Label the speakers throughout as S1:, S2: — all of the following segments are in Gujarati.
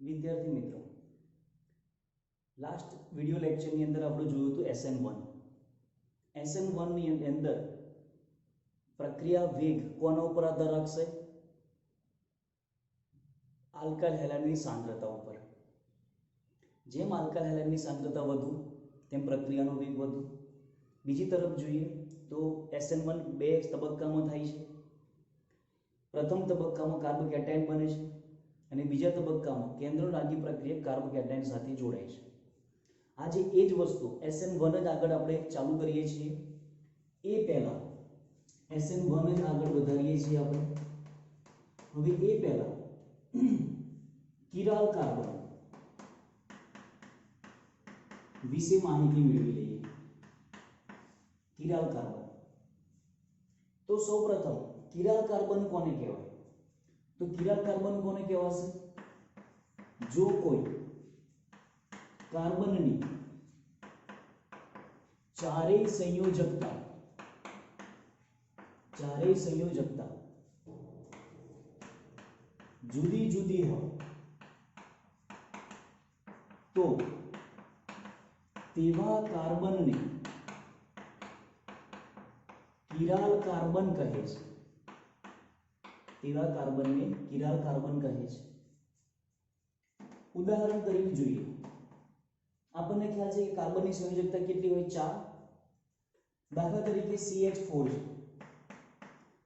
S1: વિદ્યાર્થી મિત્રો, લાસ્ટ વિડિયો લેક્ચરની અંદર આપણે જોયું હતું SN1. SN1 ની અંદર પ્રક્રિયા વેગ કોના ઉપર આધાર રાખશે? આલ્કાઇલ હેલાઇડની સાંદ્રતા ઉપર. જેમ આલ્કાઇલ હેલાઇડની સાંદ્રતા વધુ તેમ પ્રક્રિયાનો વેગ વધુ. બીજી તરફ જોઈએ તો SN1 બે તબક્કામાં થાય છે. પ્રથમ તબક્કામાં કાર્બોકેટાયન બને છે અને બીજા તબક્કામાં કેન્દ્રરાજી પ્રક્રિયા કાર્બોકેટાયન સાથે જોડાય છે. આજે એ જ વસ્તુ SN1 જ આગળ આપણે ચાલુ કરીએ છીએ. એ પહેલા SN1 જ આગળ વધારીએ છીએ આપણે. હવે એ પહેલા કિરાલ કાર્બન વિશે માહિતી મેળવી લઈએ. કિરાલ કાર્બન તો સૌપ્રથમ કિરાલ કાર્બન કોને કહેવાય? તો કિરાલ કાર્બન કોને કહેવાશે? જો કોઈ કાર્બનની ચારેય સંયોજકતા જુદી જુદી હોય તો તેવા કાર્બનને કિરાલ કાર્બન કહે છે. તેવા કાર્બનને કિરાલ કાર્બન કહે છે. ઉદાહરણ તરીકે જોઈએ, આપણને ખ્યાલ છે કે કાર્બનની સંયોજકતા કેટલી હોય? 4. દાખલા તરીકે CH4 છે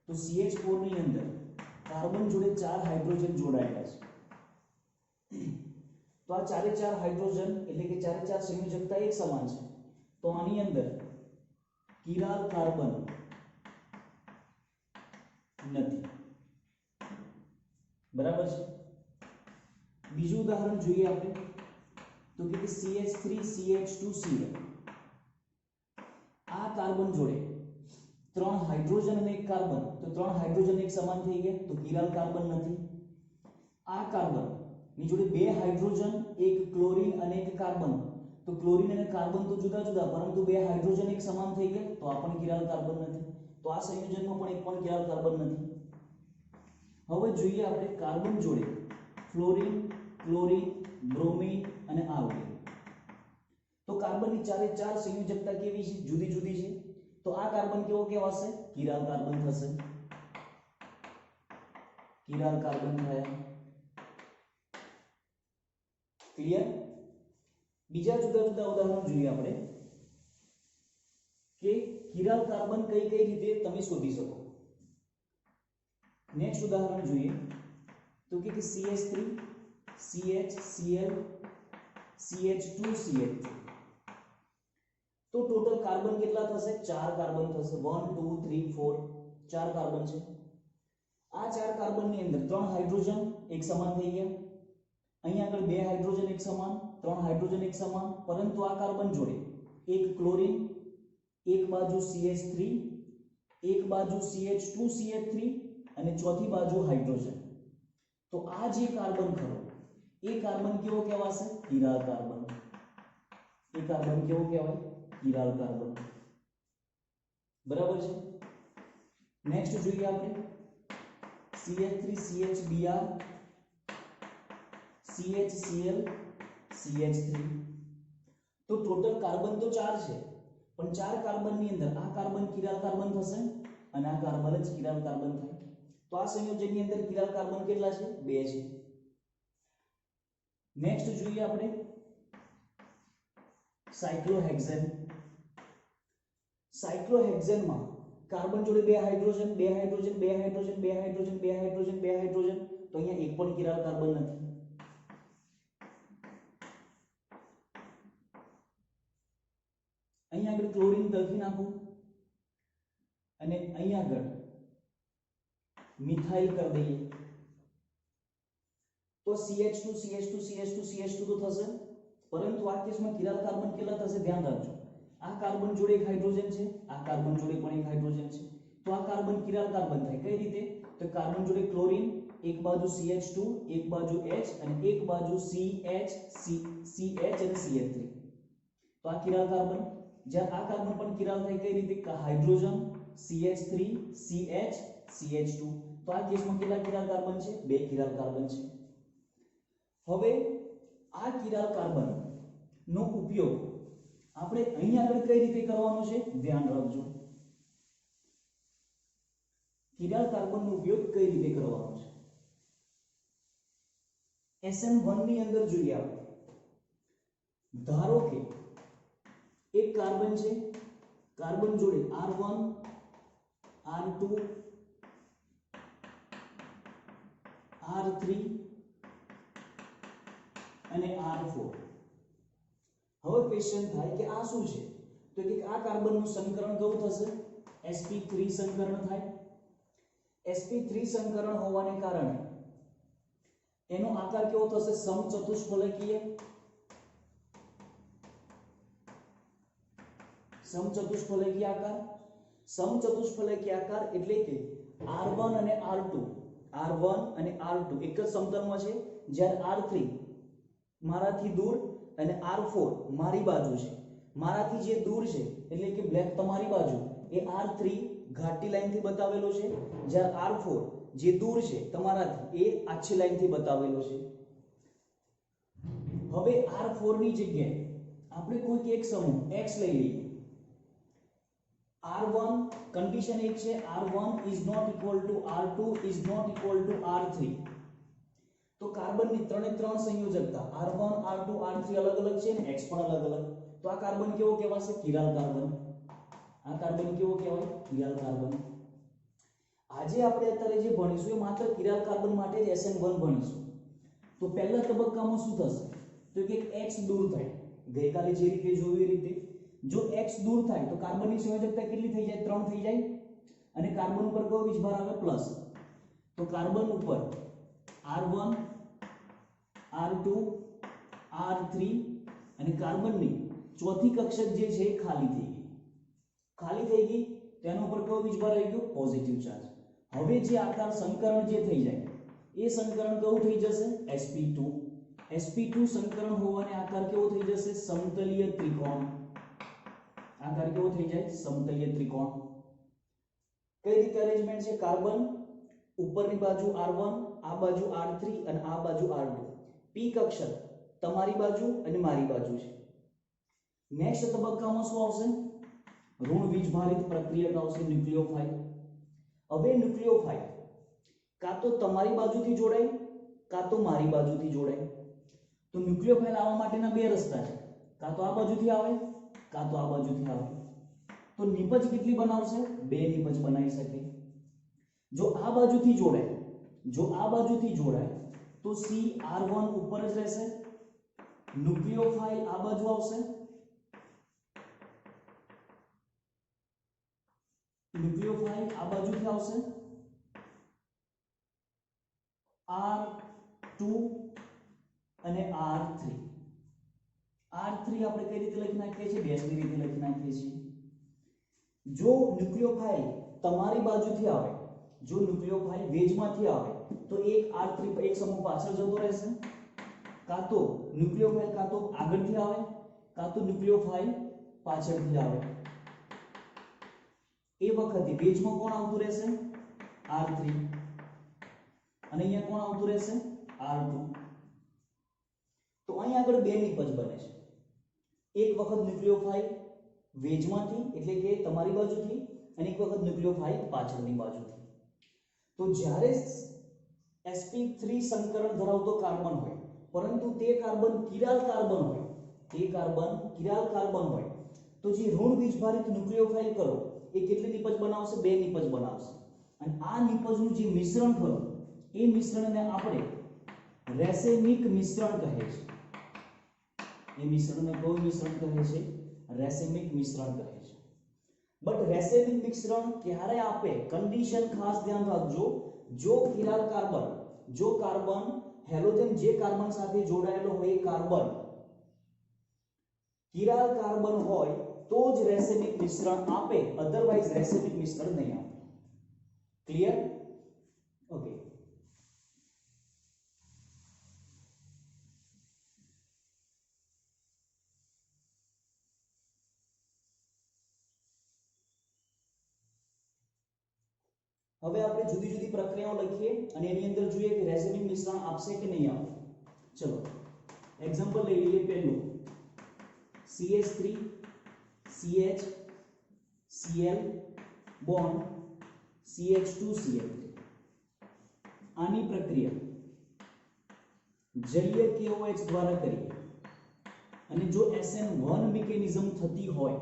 S1: તો CH4 ની અંદર કાર્બન જોડે 4 હાઇડ્રોજન જોડાયેલા છે. તો આ ચારે ચાર હાઇડ્રોજન એટલે કે ચારે ચાર સંયોજકતા એક સમાન છે. તો આની અંદર કિરાલ કાર્બન નથી. બરાબર છે. બીજું ઉદાહરણ જોઈએ આપણે તો કે CH3CH2Cl. આ કાર્બન જોડે 3 હાઇડ્રોજન અને એક કાર્બન, તો 3 હાઇડ્રોજન એક સમાન થઈ ગયા તો કિરાલ કાર્બન નથી. આ કાર્બન ની જોડે 2 હાઇડ્રોજન, એક ક્લોરીન અને એક કાર્બન, તો ક્લોરીન અને કાર્બન તો જુદા જુદા પરંતુ 2 હાઇડ્રોજન એક સમાન થઈ ગયા તો આ પણ કિરાલ કાર્બન નથી. તો આ સંયોજનમાં પણ એક પણ કિરાલ કાર્બન નથી. હવે જોઈએ આપણે કાર્બન જોડે ફ્લોરીન, ક્લોરીન, બ્રોમિન અને આયોડીન. તો કાર્બનની ચારે ચાર સંયોજકતા કેવી છે? જુદી જુદી છે. તો આ કાર્બન કેવો કહેવાશે? કિરાલ કાર્બન થશે. કિરાલ કાર્બન થયા. ક્લિયર? બીજા જુદા જુદા ઉદાહરણ જોઈએ આપણે કે કિરાલ કાર્બન કઈ કઈ રીતે તમે શોધી શકો. નેક્સ્ટ ઉદાહરણ જોઈએ તો કે CH3 CHCl CH2CH2. તો ટોટલ કાર્બન કેટલા થશે? 4 કાર્બન થશે. 1 2 3 4 4 કાર્બન છે. આ 4 કાર્બનની અંદર 3 હાઇડ્રોજન એક સમાન થઈ ગયા. અહીં આગળ 2 હાઇડ્રોજન એક સમાન, 3 હાઇડ્રોજન એક સમાન, પરંતુ આ કાર્બન જોડે એક ક્લોરીન, એક બાજુ CH3, એક બાજુ CH2CH3 અને ચોથી બાજુ હાઇડ્રોજન. તો આ જે કાર્બન ખરો એ કાર્બન કેવો કહેવાશે? Chiral carbon. એ કાર્બન કેવો કહેવાય? Chiral carbon. બરાબર છે. નેક્સ્ટ જોઈએ આપણે CH3CHBr CHCl CH3. તો ટોટલ કાર્બન તો 4 છે પણ 4 કાર્બનની અંદર આ કાર્બન કિરાલ કાર્બન થશે અને આ કાર્બન જ કિરાલ કાર્બન થાય. તો આ સંયોજનની અંદર કિરાલ કાર્બન કેટલા છે? 2 છે. નેક્સ્ટ જોઈએ આપણે સાયક્લોહેક્સેન. સાયક્લોહેક્સેનમાં કાર્બન જોડે 2 hydrogen, 2 hydrogen, 2 hydrogen, 2 hydrogen, 2 hydrogen, 2 hydrogen, તો અહીંયા એક પણ કિરાલ કાર્બન નથી. અહીંયા આગળ ક્લોરીન લખી નાખું અને અહીંયા આગળ મિથાઇલ કરી દઈએ તો CH2 CH2 CH2 CH2 તો થશે, પરંતુ આ કેસમાં કિરાલ કાર્બન કેટલા થશે? ધ્યાન રાખજો. આ કાર્બન જોડે એક હાઇડ્રોજન છે, આ કાર્બન જોડે પણ એક હાઇડ્રોજન છે. તો આ કાર્બન કિરાલ કાર્બન થાય. કઈ રીતે? તો કાર્બન જોડે ક્લોરીન, એક બાજુ CH2, એક બાજુ H અને એક બાજુ CH અને CH3. તો આ કિરાલ કાર્બન. જ્યાં આ કાર્બન પણ કિરાલ થાય. કઈ રીતે? Hydrogen CH3 CH CH2. તો આ કેસમાં કેટલા કિરાલ કાર્બન છે? 2 કિરાલ કાર્બન છે. હવે આ કિરાલ કાર્બન નો ઉપયોગ આપણે અહીં આગળ કઈ રીતે કરવાનો છે ધ્યાન રાખજો. કિરાલ કાર્બન નો ઉપયોગ કઈ રીતે કરવાનો છે SN1 ની અંદર જોઈએ આપણે. ધારો કે એક કાર્બન છે, કાર્બન જોડે R1 R2 R3 અને R4. હવે ક્વેશ્ચન થાય કે આ શું છે, તો કે આ કાર્બનનું સંકરણ કેવું થશે sp3 સંકરણ થાય. sp3 સંકરણ હોવાને કારણે એનો આકાર કેવો થશે સમચતુષ્ફલકીય. સમચતુષ્ફલકીય આકાર. સમચતુષ્ફલકીય આકાર એટલે કે R1 અને R2 એક જ સમતલમાં છે, જ્યારે R3 મારાથી દૂર અને R4 મારી બાજુ છે. મારાથી જે દૂર છે એટલે કે બ્લેક તમારી બાજુ એ R3 ઘાટી લાઈનથી બતાવેલો છે, જ્યારે R4 જે દૂર છે તમારાથી એ આછી લાઈનથી બતાવેલો છે. હવે R4 ની જગ્યાએ આપણે કોઈક એક સમૂહ X લઈ લઈએ. R1 કન્ડિશન એક છે R1 is not equal to R2 is not equal to R3. તો કાર્બનની ત્રણે ત્રણ સંયોજકતા R1 R2 R3 અલગ અલગ છે ને X પણ અલગ અલગ. તો આ કાર્બન કેવો કહેવાશે કિરાલ કાર્બન. આ કાર્બન કેવો કહેવાય કિરાલ કાર્બન. આજે આપણે અત્યારે જે ભણીશું એ માત્ર કિરાલ કાર્બન માટે જ SN1 ભણીશું. તો પહેલા તબક્કામાં શું થશે તો કે X દૂર થાય. ગઈકાલે જે રીતે જોયું એ રીતે જો X દૂર થાય તો કાર્બનની સંયોજકતા કેટલી થઈ જાય 3 થઈ જાય અને કાર્બન ઉપર કયો વીજભાર આવે પ્લસ. તો કાર્બન ઉપર R1 R2 R3 અને કાર્બનની ચોથી કક્ષક જે છે ખાલી થઈ ગઈ. ખાલી થઈ ગઈ તેના ઉપર કયો વીજભાર આવી ગયો પોઝિટિવ ચાર્જ. હવે જે આકાર સંકરણ જે થઈ જાય એ સંકરણ કેવું થઈ જશે sp2. sp2 સંકરણ હોવાને આકાર કેવો થઈ જશે સમતલીય ત્રિકોણ. આકાર કેવો થઈ જાય સમતલીય ત્રિકોણ. કઈ રીતે અરેન્જમેન્ટ છે કાર્બન ઉપરની બાજુ R1 આ બાજુ R3 અને આ બાજુ R2. p કક્ષક તમારી બાજુ અને મારી બાજુ છે. નેક્સ્ટ તબક્કામાં શું આવશે ઋણ વીજભારિત પ્રક્રિયક આવશે ન્યુક્લિયોફાઇલ. હવે ન્યુક્લિયોફાઇલ કાં તો તમારી બાજુથી જોડાય કાં તો મારી બાજુથી જોડાય. તો ન્યુક્લિયોફાઇલ આવવા માટેના બે રસ્તા છે, કાં તો આ બાજુથી આવે કાં તો આ બાજુથી આવે. તો નિપજ કેટલી બનાવશે બે નિપજ બનાવી શકે. જો આ બાજુથી જોડાય તો C R1 ઉપર જ રહેશે. ન્યુક્લિયોફાઇલ આ બાજુ આવશે. ન્યુક્લિયોફાઇલ આ બાજુથી આવશે R2 અને R3. R3 આપણે કઈ રીતે લખી નાખીએ છીએ ડેશની રીતે લખી નાખીએ છીએ. જો ન્યુક્લિયોફાઇલ તમારી બાજુથી આવે, જો ન્યુક્લિયોફાઇલ વેજમાંથી આવે તો એક R3 એક સમૂહ પાછળ જતો રહેશે. કાં તો ન્યુક્લિયોફાઇલ કાં તો આગળથી આવે કાં તો ન્યુક્લિયોફાઇલ પાછળથી આવે. એ વખતે વેજમાં કોણ આવતું રહેશે R3 અને અહીંયા કોણ આવતું રહેશે R2. તો અહીં આગળ બે નિપજ બને છે. એક વખત ન્યુક્લિયોફાઇલ વેજમાંથી એટલે કે તમારી બાજુથી અને એક વખત ન્યુક્લિયોફાઇલ પાછળની બાજુથી. તો જ્યારે sp3 સંકરણ ધરાવતો કાર્બન હોય પરંતુ તે કાર્બન કિરાલ કાર્બન હોય તો જે ઋણ વીજભારિત ન્યુક્લિયોફાઇલ કરો એ કેટલી નિપજ બનાવશે બે નિપજ બનાવશે. અને આ નિપજનું જે મિશ્રણ થયું એ મિશ્રણને આપણે રેસેમિક મિશ્રણ કહે છે. એ મિશ્રણને કયું મિશ્રણ કહે છે રેસેમિક મિશ્રણ કહે છે. બટ રેસેમિક મિશ્રણ ક્યારે આપે કન્ડિશન ખાસ ધ્યાન રાખજો. જો કિરાલ કાર્બન હેલોજન જે કાર્બન સાથે જોડાયેલો હોય એ કાર્બન કિરાલ કાર્બન હોય તો જ રેસેમિક મિશ્રણ આપે, અધરવાઇઝ રેસેમિક મિશ્રણ નહીં આપે. ક્લિયર? ઓકે. હવે આપણે જુદી જુદી પ્રક્રિયાઓ લખીએ અને એની અંદર જોઈએ કે રેસેમિક મિશ્રણ આપશે કે નહીં આપે. चलो एग्जांपल ले लीजिए पहलू CH3 CH Cl bond CH2 Cl3 આની પ્રક્રિયા જલીય KOH દ્વારા કરીએ અને જો SN1 મિકેનિઝમ થતી હોય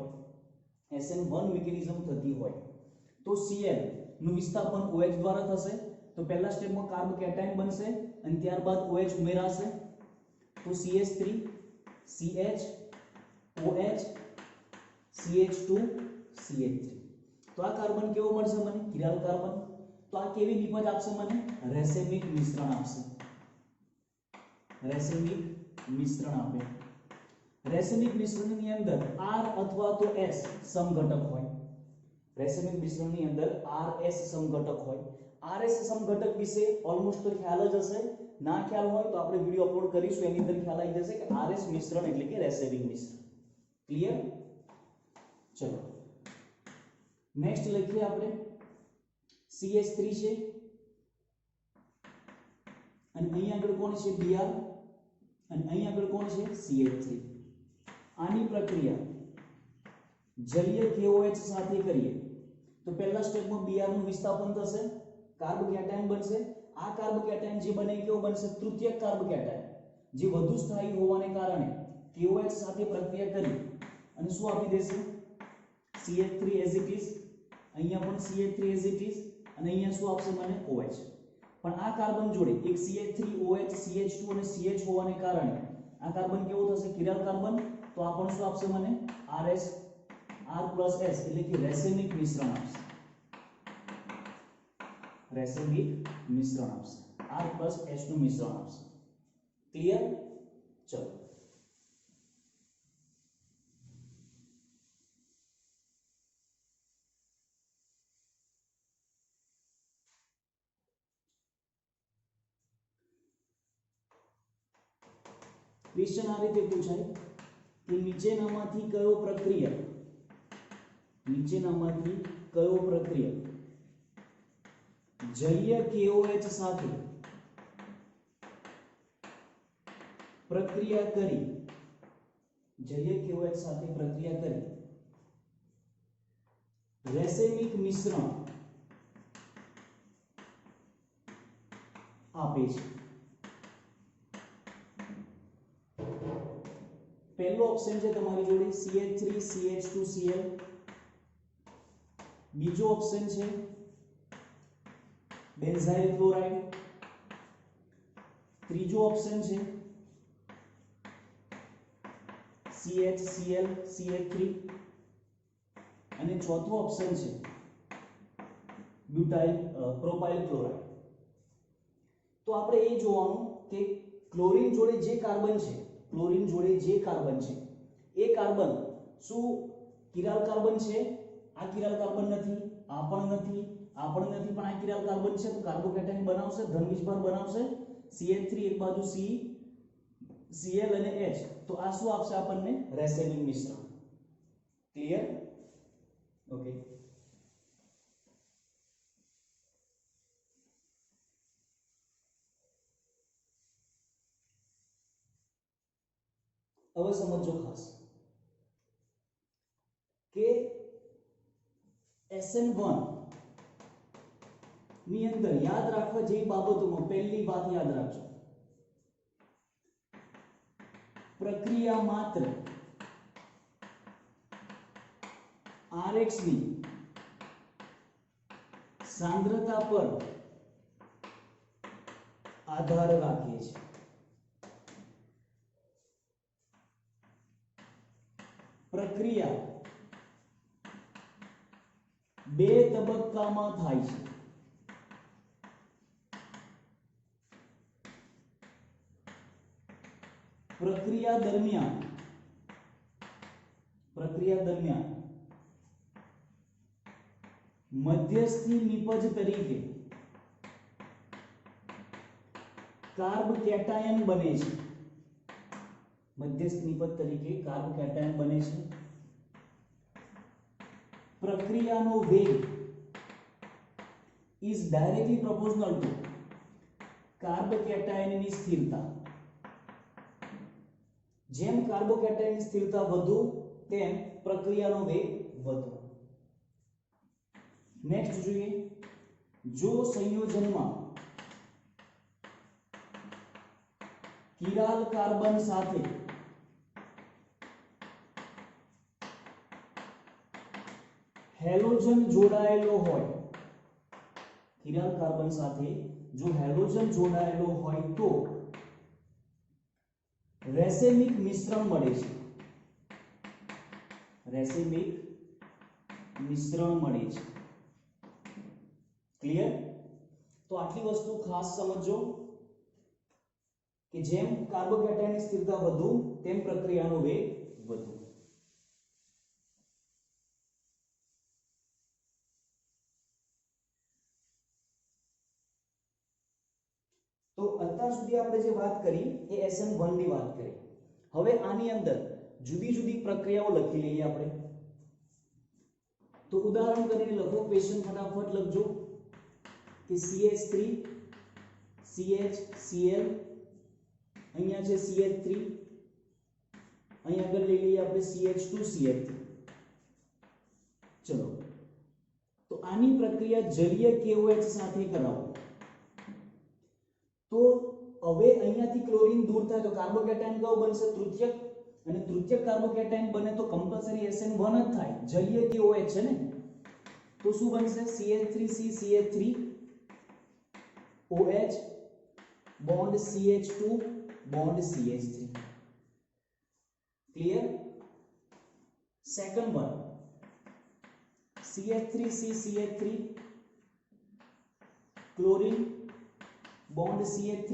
S1: તો Cl નું વિસ્થાપન OH દ્વારા થશે તો પહેલા સ્ટેપમાં કાર્બ કેટાયન બનશે અને ત્યારબાદ OH ઉમેરાશે તો CH3 CH OH CH2 CH3 તો આ કાર્બન કેવો મળશે મને કિરાલ કાર્બન તો આ કેવી નિપજ આપશે મને રેસેમિક મિશ્રણ આપશે રેસેમિક મિશ્રણ આપે રેસેમિક મિશ્રણની અંદર R અથવા તો S સમઘટક હોય રેસેમિક મિશ્રણની અંદર RS સમઘટક હોય RS સમઘટક વિશે ઓલમોસ્ટ તો ખ્યાલ જ હશે ના ખ્યાલ હોય તો આપણે વિડિયો અપલોડ કરીશું એની અંદર ખ્યાલ આવી જશે કે RS મિશ્રણ એટલે કે રેસેમિક મિશ્રણ ક્લિયર ચલો નેક્સ્ટ લખીએ આપણે CH3 છે અને અહીં આગળ કોણ છે Br અને અહીં આગળ કોણ છે CH3 આની પ્રક્રિયા જલીય KOH સાથે કરીએ તો પહેલા સ્ટેપમાં Br નું વિસ્થાપન થશે કાર્બ કેટાયન બનશે આ કાર્બ કેટાયન જે બને કેવો બનશે તૃતીયક કાર્બ કેટાયન જે વધુ સ્થાયી હોવાને કારણે KOH સાથે પ્રક્રિયા કરી અને શું આપી દેશે CH3 as it is અહીંયા પણ CH3 as it is અને અહીંયા શું આપશે મને OH પણ આ કાર્બન જોડે એક CH3 OH CH2 અને CH હોવાને કારણે આ કાર્બન કેવો થશે કિરાલ કાર્બન તો આ પણ શું આપશે મને RS R+S એટલે કે રેસેમિક મિશ્રણ આપશે રેસેમિક મિશ્રણ આપશે R+S નું મિશ્રણ આપશે ક્લિયર ચલો क्वेश्चन आ रीते पूछाय कि नीचेनामांथी कयो प्रक्रिया जलीय KOH સાથે પ્રક્રિયા કરી રેસેમિક મિશ્રણ આપે છે पहलो ऑप्शन है तुम्हारी जोड़े CH3 CH2 Cl बीजो ऑप्शन है बेंजाइल क्लोराइड त्रीजो ऑप्शन है CHCl CH3 અને ચોથો ઓપ્શન છે બ્યુટાઇલ પ્રોપાઇલ ક્લોરાઇડ તો આપણે એ જોવાનું કે ક્લોરીન જોડે જે કાર્બન છે એ કાર્બન શું કિરાલ કાર્બન છે આ કિરાલ કાર્બન નથી આ પણ નથી પણ આ કિરાલ કાર્બન છે તો કાર્બોકેટાયન બનાવશે ધન વીજભાર બનાવશે CH3 એક બાજુ C Cl અને H તો આ શું આપશે આપણને રેસેમિક મિશ્રણ ક્લિયર ઓકે હવે સમજો ખાસ કે SN1 ની અંદર યાદ રાખવા જેવી બાબતોમાં પહેલી વાત યાદ રાખજો પ્રક્રિયા માત્ર RH ની सांद्रता पर आधार રાખે છે પ્રક્રિયા બે તબક્કામાં થાય છે પ્રક્રિયા દરમિયાન મધ્યસ્થી નિપજ તરીકે કાર્બ કેટાયન બને છે મધ્યસ્થ નિપજ તરીકે કાર્બ કેટાયન બને છે પ્રક્રિયાનો વેગ is directly proportional to કાર્બ કેટાયનની સ્થિરતા જેમ કાર્બોકેટાયનની સ્થિરતા વધુ તેમ પ્રક્રિયાનો વેગ વધુ. નેક્સ્ટ જોઈએ, જો સંયોજનમાં કિરાલ કાર્બન સાથે હેલોજન જોડાયેલો હોય, કિરાલ કાર્બન સાથે જો હેલોજન જોડાયેલો હોય તો રેસેમિક મિશ્રણ મળે છે. રેસેમિક મિશ્રણ મળે છે. ક્લિયર? તો આટલી વસ્તુ ખાસ સમજો કે જેમ કાર્બોકેટાયનની સ્થિરતા વધુ તેમ પ્રક્રિયાનો વેગ વધુ. તો અત્યાર સુધી આપણે જે વાત કરી એ SN1 ની વાત કરી. હવે આની અંદર જુદી જુદી પ્રક્રિયાઓ લખી લઈએ આપણે. તો ઉદાહરણ કરીને લખો, ક્વેશ્ચન ફટાફટ લખજો કે CH3 CHCl, અહીંયા છે CH3, અહીંયા આગળ લઈ લઈએ આપણે CH2 CH3. ચલો, તો આની પ્રક્રિયા જલીય KOH સાથે કરાવો. તો હવે અહીંયાથી ક્લોરીન દૂર થાય તો કાર્બોકેટાયન કયો બનશે? તૃતીયક. અને તૃતીયક કાર્બોકેટાયન બને તો કમ્પલસરી SN1 જ થાય, જલીય KOH છે ને. તો શું બનશે? CH3C CH3 OH bond CH2 bond CH3. Clear? Second one, CH3C CH3 chlorine bond CH3.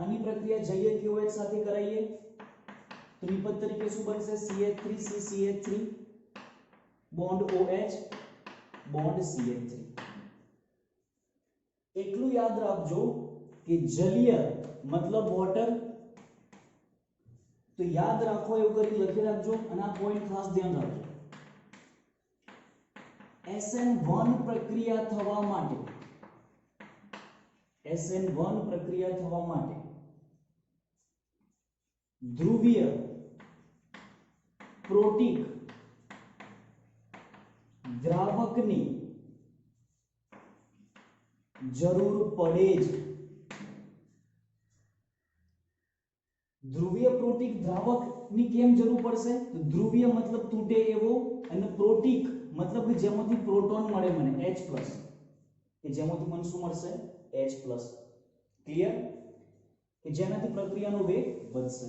S1: આની પ્રક્રિયા જલીય KOH સાથે કરાઈએ તો નિપજ તરીકે શું બનશે? CH3C CH3 bond OH bond CH3. એટલું યાદ રાખજો કે જલીય મતલબ વોટર, તો યાદ રાખો એવું કરી લખી રાખજો. અને આ પોઈન્ટ ખાસ ધ્યાન રાખજો. SN1 પ્રક્રિયા થવા માટે, SN1 પ્રક્રિયા થવા માટે ધ્રુવીય પ્રોટીક દ્રાવકની જરૂર પડે જ. ધ્રુવીય પ્રોટીક દ્રાવકની કેમ જરૂર પડશે? તો ધ્રુવીય મતલબ તૂટે એવો, અને પ્રોટીક મતલબ કે જેમાંથી પ્રોટોન મળે મને H+, કે જેમાંથી મને શું મળશે? H+. ક્લિયર? કે જેનાથી પ્રક્રિયાનો વેગ વધશે.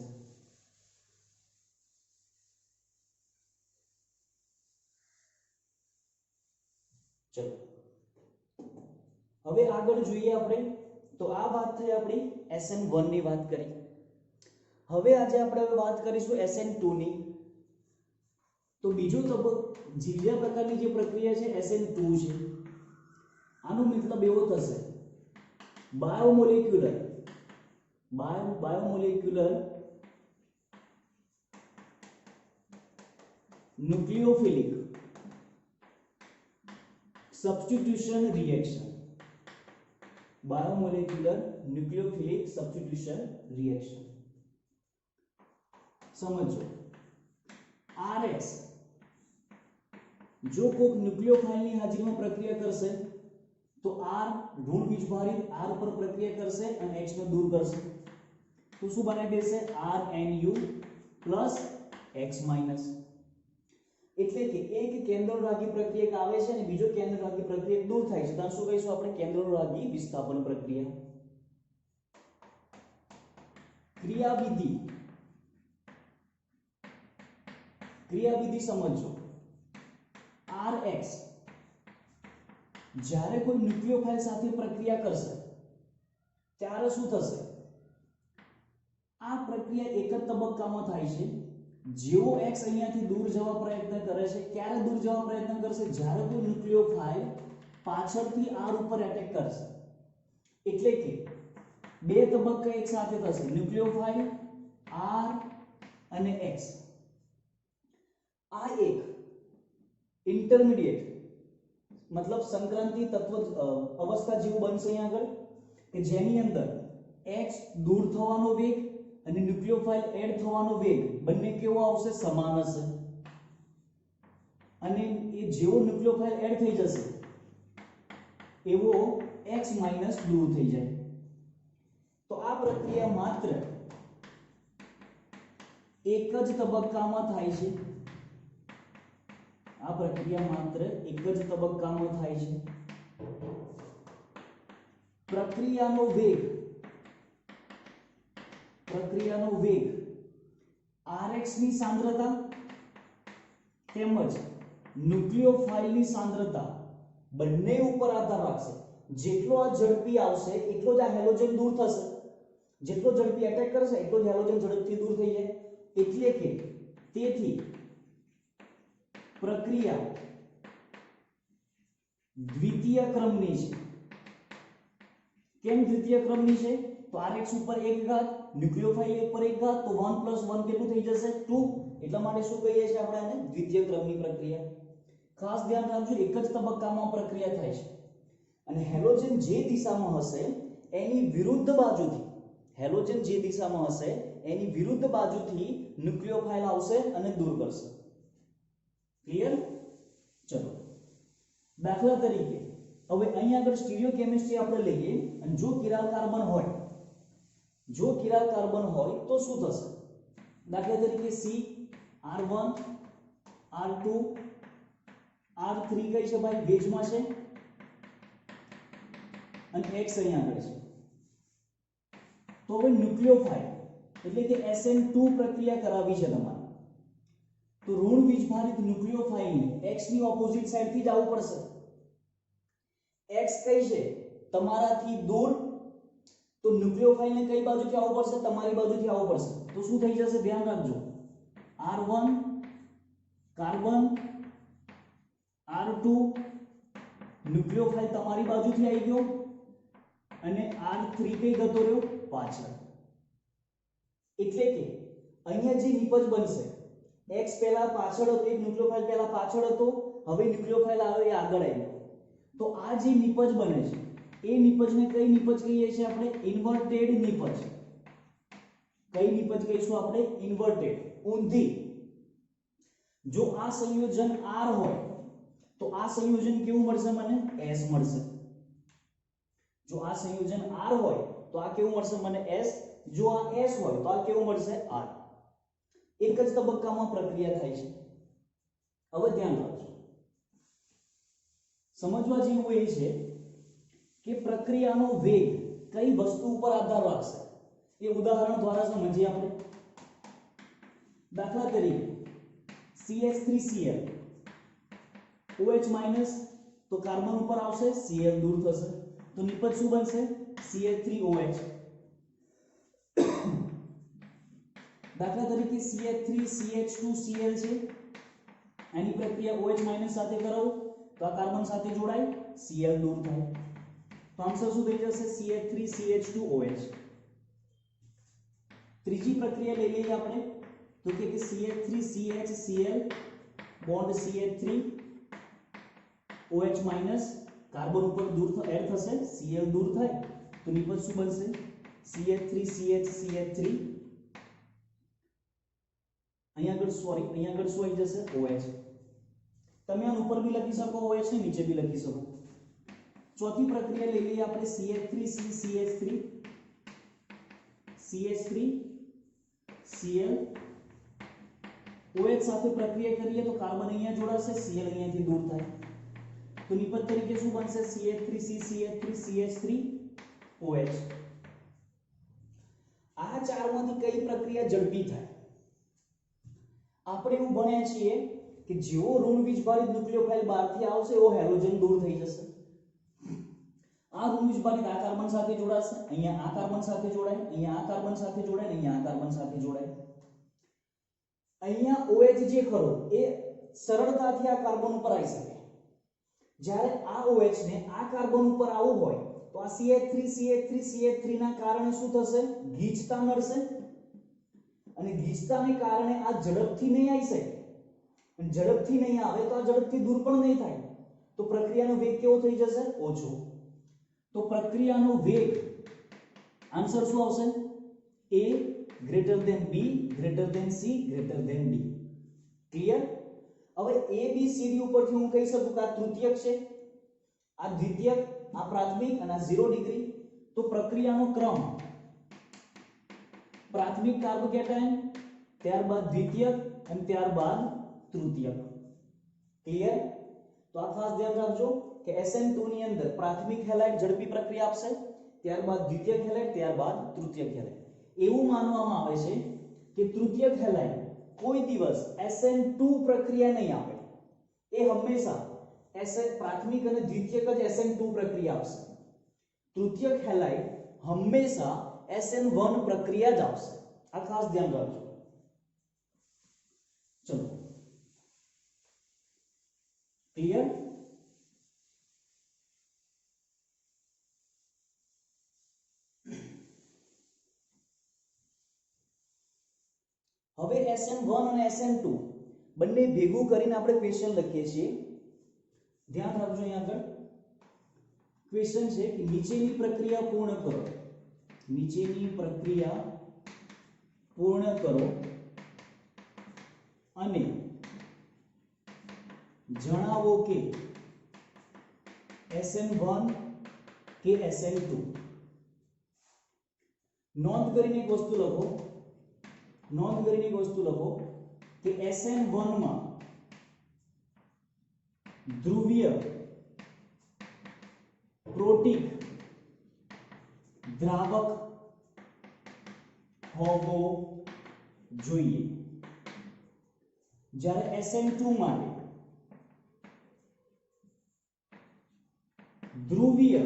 S1: ચલો, હવે આગળ જોઈએ આપણે. તો આ વાત થઈ આપણી SN1 ની વાત કરી. હવે આજે આપણે વાત કરીશું SN2 ની. તો બીજો તબક્કો, બીજા પ્રકારની જે પ્રક્રિયા છે SN2 છે. આનો મતલબ એવો થશે, bimolecular nucleophilic substitution reaction. Bimolecular nucleophilic substitution reaction. સમજો, RX જો કોઈક ન્યુક્લિયોફાઇલની હાજરીમાં પ્રક્રિયા કરશે તો R ઋણ વીજભારિત R પર પ્રક્રિયા કરશે અને H ને દૂર કરશે. તો શું બનાવી દેશે? RNU plus X minus. એટલે કે એક કેન્દ્રરાગી પ્રક્રિયક આવે છે અને બીજો કેન્દ્રરાગી પ્રક્રિયક દૂર થાય છે. તો શું કહીશું આપણે? કેન્દ્રરાગી વિસ્થાપન પ્રક્રિયા. ક્રિયાવિધિ સમજો. RX જ્યારે કોઈ ન્યુક્લિયોફાઇલ સાથે પ્રક્રિયા કરશે ત્યારે શું થશે? આ પ્રક્રિયા એક જ તબક્કામાં થાય છે. જેવો X અહીંયાથી દૂર જવા પ્રયત્ન કરે છે, ક્યારે દૂર જવા પ્રયત્ન કરશે? જ્યારે કોઈ ન્યુક્લિયોફાઇલ પાછળથી R ઉપર એટેક કરશે. એટલે કે બે તબક્કા એક સાથે થશે, ન્યુક્લિયોફાઇલ R અને X. આ એક ઇન્ટરમીડિયેટ મતલબ સંક્રાંતિ તત્વ અવસ્થા જેવું બનશે અહીંયા આગળ, કે જેની અંદર X દૂર થવાનો વેગ અને ન્યુક્લિયોફાઇલ એડ થવાનો વેગ બંને કેવો આવશે? સમાન હશે. અને એ જેવો ન્યુક્લિયોફાઇલ એડ થઈ જશે એવો x માઈનસ દૂર થઈ જાય. તો આ પ્રક્રિયા માત્ર એક જ તબક્કામાં થાય છે. આ પ્રક્રિયા માત્ર એક જ તબક્કામાં થાય છે. પ્રક્રિયાનો વેગ rx ની સાંદ્રતા તેમજ ન્યુક્લિયોફાઇલની સાંદ્રતા બંને ઉપર આધાર રાખશે. જેટલો આ ઝડપી આવશે એટલો જ આ હેલોજન દૂર થશે. જેટલો ઝડપી એટેક કરશે એટલો જ હેલોજન ઝડપથી દૂર થઈ જાય. એટલે કે તેથી પ્રક્રિયા દ્વિતીય ક્રમની છે. કેમ દ્વિતીય ક્રમની છે? તો rx ઉપર 1 ઘાત, ન્યુક્લિયોફાઇલ ઉપર 1 ઘાત, તો 1 + 1 કેટલું થઈ જશે? 2. એટલા માટે શું કહીએ છીએ આપણે આને? દ્વિતીય ક્રમની પ્રક્રિયા. ખાસ ધ્યાન રાખજો, એક જ તબક્કામાં પ્રક્રિયા થાય છે. અને હેલોજન જે દિશામાં હશે એની વિરુદ્ધ બાજુથી ન્યુક્લિયોફાઇલ આવશે અને દૂર કરશે. ક્લિયર? ચલો દાખલા તરીકે હવે અહીંયા આગળ સ્ટીરિયોકેમિસ્ટ્રી આપણે લઈએ અને જો કિરાલ કાર્બન હોય તો શું થશે? દાખલા તરીકે C R1 R2 R3 કઈ છે ભાઈ? બેઝમાં છે અને X અહીંયા આગળ છે. તો હવે ન્યુક્લિયોફાઇલ એટલે કે SN2 પ્રક્રિયા કરાવી છે તમારે, તો ઋણ વીજભારિત ન્યુક્લિયોફાઇલને X ની ઓપોઝિટ સાઈડથી જ આવવું પડશે. X કઈ છે? તમારાથી દૂર, તો ન્યુક્લિયોફાઇલને કઈ બાજુથી આવવું પડશે? તમારી બાજુથી આવવું પડશે. તો શું થઈ જશે? ધ્યાન રાખજો, R1 કાર્બન R2 ન્યુક્લિયોફાઇલ તમારી બાજુથી આવી ગયો અને R3 કઈ ગતો રહ્યો? પાછળ. એટલે કે અહીંયા જે નિપજ બનશે, X પહેલા પાછળ હતો, એક ન્યુક્લિયોફાઇલ પહેલા પાછળ હતો, હવે ન્યુક્લિયોફાઇલ આવે એ આગળ આવ્યો. તો આ જે નિપજ બને છે એ નિપજને કઈ નિપજ કહીએ છીએ આપણે? ઇન્વર્ટેડ નિપજ. કઈ નિપજ કહીશું આપણે? ઇન્વર્ટેડ, ઊંધી. જો આ સંયોજન R હોય તો આ સંયોજન કેવું મળશે મને? S મળશે. જો આ સંયોજન R હોય તો આ કેવું મળશે મને? S. જો આ S હોય તો આ કેવું મળશે? R. એક જ તબક્કામાં પ્રક્રિયા થાય છે. હવે ધ્યાન રાખજો, સમજવા જેવું એ છે કે પ્રક્રિયાનો વેગ કઈ વસ્તુ ઉપર આધાર રાખશે એ ઉદાહરણ દ્વારા સમજીએ આપણે. દાખલા તરીકે CH3Cl OH માઈનસ, તો કાર્બન ઉપર આવશે, Cl દૂર થશે, તો નિપજ શું બનશે? CH3OH. દાખલા તરીકે CH3CH2Cl છે, એની પ્રક્રિયા OH માઈનસ સાથે કરાવો તો આ કાર્બન સાથે જોડાય, Cl દૂર થાય, તો આન્સર શું થઈ જશે? CH3CH2OH. ત્રીજી પ્રક્રિયા લઈ લઈએ આપણે, તો કે CH3CHCl bond CH3 OH minus, carbon ઉપર દૂર એડ થશે, Cl દૂર થાય, તો નિપજ શું બનશે? CH3CHCH3. અહીંયા આગળ શું આવી જશે? OH. તમે આને ઉપર બી લખી શકો OH ને, નીચે બી લખી શકો. ચોથી પ્રક્રિયા લઈ લઈએ આપણે CH3CCH3 CH3Cl OH સાથે પ્રક્રિયા કરીએ તો કાર્બન અહીંયા જોડાશે, Cl અહીંયાથી દૂર થાય, તો નિપજ તરીકે શું બનશે? CH3CCH3 CH3OH. આ ચારમાંથી કઈ પ્રક્રિયા ઝડપી થાય? આપણે એવું ભણ્યા છીએ કે જેવો ઋણ વીજભારિત ન્યુક્લિયોફાઇલ બહારથી આવશે એવો હેલોજન દૂર થઈ જશે. આ ઋણ વીજભારિત આ કાર્બન સાથે જોડાશે, અહીંયા આ કાર્બન સાથે જોડાય, અહીંયા આ કાર્બન સાથે જોડાય, અહીંયા આ કાર્બન સાથે જોડાય. અહીંયા OH જે ખરો એ સરળતાથી આ કાર્બન ઉપર આવી શકે. જ્યારે આ OH ને આ કાર્બન ઉપર આવવું હોય તો આ CH3 ના કારણે શું થશે? ગીચતા નડશે, અને ગીચતાને કારણે આ ઝડપથી નહીં આવી શકે, અને ઝડપથી નહીં આવે તો આ ઝડપથી દૂર પણ નહીં થાય, તો પ્રક્રિયાનો વેગ કેવો થઈ જશે? ઓછો. તો પ્રક્રિયાનો વેગ આન્સર શું આવશે? A greater than B greater than C greater than D. Clear? હવે A B C D ઉપરથી હું કહી શકું કે આ તૃતીયક છે, આ દ્વિતીયક, આ પ્રાથમિક અને આ 0 ડિગ્રી. તો પ્રક્રિયાનો ક્રમ પ્રાથમિક કાર્બોકેટાયન, ત્યારબાદ દ્વિતીયક અને ત્યારબાદ તૃતીયક. ક્લિયર? તો આ ખાસ ધ્યાન રાખજો કે SN2 ની અંદર પ્રાથમિક હેલાઇડ ઝડપી પ્રક્રિયા આપશે, ત્યારબાદ દ્વિતીયક હેલાઇડ, ત્યારબાદ તૃતીયક હેલાઇડ. એવું માનવામાં આવે છે કે તૃતીયક હેલાઇડ કોઈ દિવસ SN2 પ્રક્રિયા નહીં આપે. એ હંમેશા પ્રાથમિક અને દ્વિતીયક જ SN2 પ્રક્રિયા આપશે. તૃતીયક હેલાઇડ હંમેશા SN1 પ્રક્રિયા જ આપશે. આ ખાસ ધ્યાન રાખજો. ચલો, ક્લિયર? હવે SN1 અને SN2 બંને ભેગું કરીને આપણે ક્વેશ્ચન લખીએ છીએ. ધ્યાન રાખજો, અહીંયા આગળ ક્વેશ્ચન છે કે નીચેની પ્રક્રિયા પૂર્ણ કરો. નીચેની પ્રક્રિયા પૂર્ણ કરો અને જણાવો કે SN1 કે SN2. નોંધ કરીને એક વસ્તુ લખો, કે SN1 માં ધ્રુવીય પ્રોટીક દ્રાવક હોવો જોઈએ, જ્યારે SN2 માટે ધ્રુવીય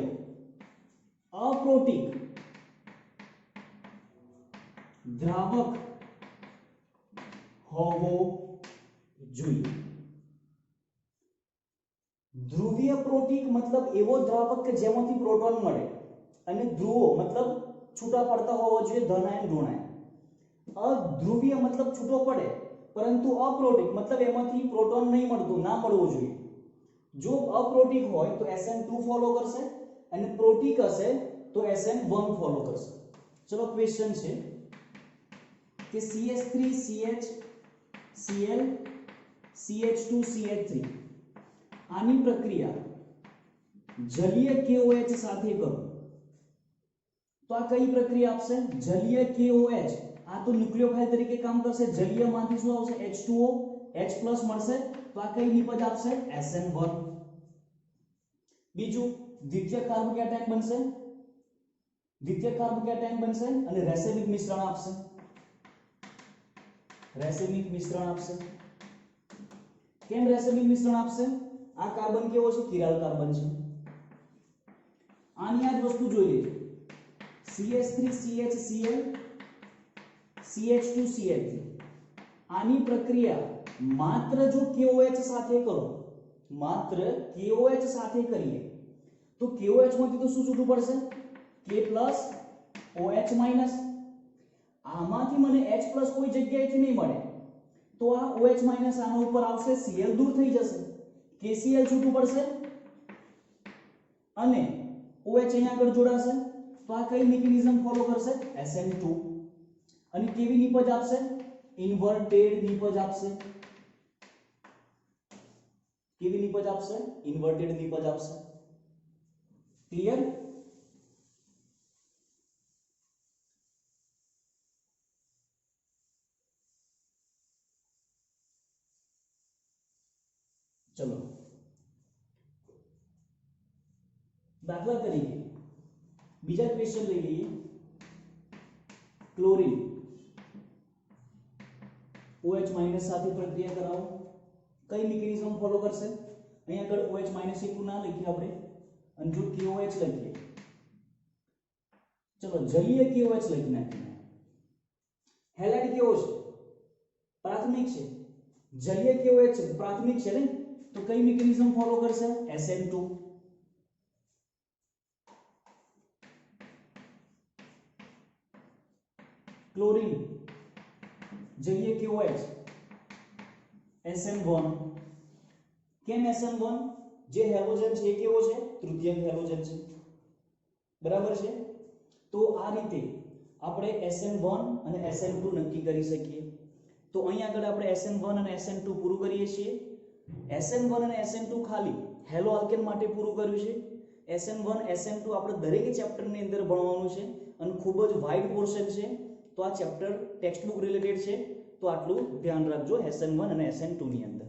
S1: અપ્રોટીક દ્રાવક હોવો જોઈએ. ધ્રુવીય પ્રોટીક મતલબ એવો દ્રાવક કે જેમાંથી પ્રોટોન મળે, અને ધ્રુવો મતલબ છૂટા પડતા હોવો જોઈએ, ધન આયન ઋણ આયન. અધ્રુવીય મતલબ છૂટો પડે, પરંતુ અપ્રોટીક મતલબ એમાંથી પ્રોટોન નહીં મળતું, ના મળવો જોઈએ. જો અપ્રોટીક હોય તો SN2 ફોલો કરશે, અને પ્રોટીક હશે તો SN1 ફોલો કરશે. ચલો, ક્વેશ્ચન છે કે CH3CH Cl CH2CH3 આની પ્રક્રિયા જલીય KOH સાથે કરો તો આ કઈ પ્રક્રિયા આપશે? જલીય KOH. આ તો ન્યુક્લિયોફાઇલ તરીકે કામ કરશે. જલીયમાંથી શું આવશે? H2O, H+ મળશે. તો આ કઈ નિપજ આપશે? SN1. બીજું દ્વિતીયક કાર્બોકેટાયન બનશે, અને રેસેમિક મિશ્રણ આપશે. રેસેમિક મિશ્રણ આપશે. કેમ રેસેમિક મિશ્રણ આપશે? આ કાર્બન કેવો છે? કિરાલ કાર્બન છે. આની આ જ વસ્તુ જોઈ લેજો. CH3CHCl CH2CH3 આની પ્રક્રિયા માત્ર જો KOH સાથે કરો, માત્ર KOH સાથે કરીએ તો KOH માંથી તો શું છૂટું પડશે? K+ OH-. આમાંથી મને H+ કોઈ જગ્યાએથી નહીં મળે, તો આ OH- આના ઉપર આવશે, Cl દૂર થઈ જશે, KCl છૂટું પડશે, અને OH અહીંયા આગળ જોડાશે. તો આ કઈ મિકેનિઝમ ફોલો કરશે? SN2. અને કેવી નિપજ આપશે? ઇન્વર્ટેડ નિપજ આપશે. કેવી નિપજ આપશે? ઇન્વર્ટેડ નિપજ આપશે. ક્લિયર? ચલો, દાખલા તરીકે બીજા ક્વેશ્ચન લઈ લઈએ. ક્લોરીન OH- સાથે પ્રક્રિયા કરાવો. કઈ મિકેનિઝમ ફોલો કરશે? અહીંયા આગળ OH- એટલું ના લખીએ આપણે, અને જો KOH લખીએ. ચલો, જલીય KOH લખી નાખીએ. હેલાઇડ કેવો છે? પ્રાથમિક છે. જલીય KOH છે, પ્રાથમિક છે ને, તો કઈ મિકેનિઝમ ફોલો કરશે? SN2. ક્લોરીન જલીય KOH SN1. કેમ SN1? જે હેલોજન છે એ કેવો છે? તૃતીયક હેલોજન છે. બરાબર છે? તો આ રીતે આપણે SN1 અને SN2 નક્કી કરી શકીએ. તો અહીં આગળ આપણે SN1 અને SN2 પૂરું કરીએ છીએ. SN1 અને SN2 ખાલી હેલો આલ્કેન માટે પૂરું કર્યું છે. SN1 SN2 આપણે દરેક ચેપ્ટરની અંદર ભણવાનું છે અને ખૂબ જ વાઇડ પોર્શન છે. તો આ ચેપ્ટર ટેક્સ્ટ બુક રિલેટેડ છે, તો આટલું ધ્યાન રાખજો SN1 અને SN2 ની અંદર.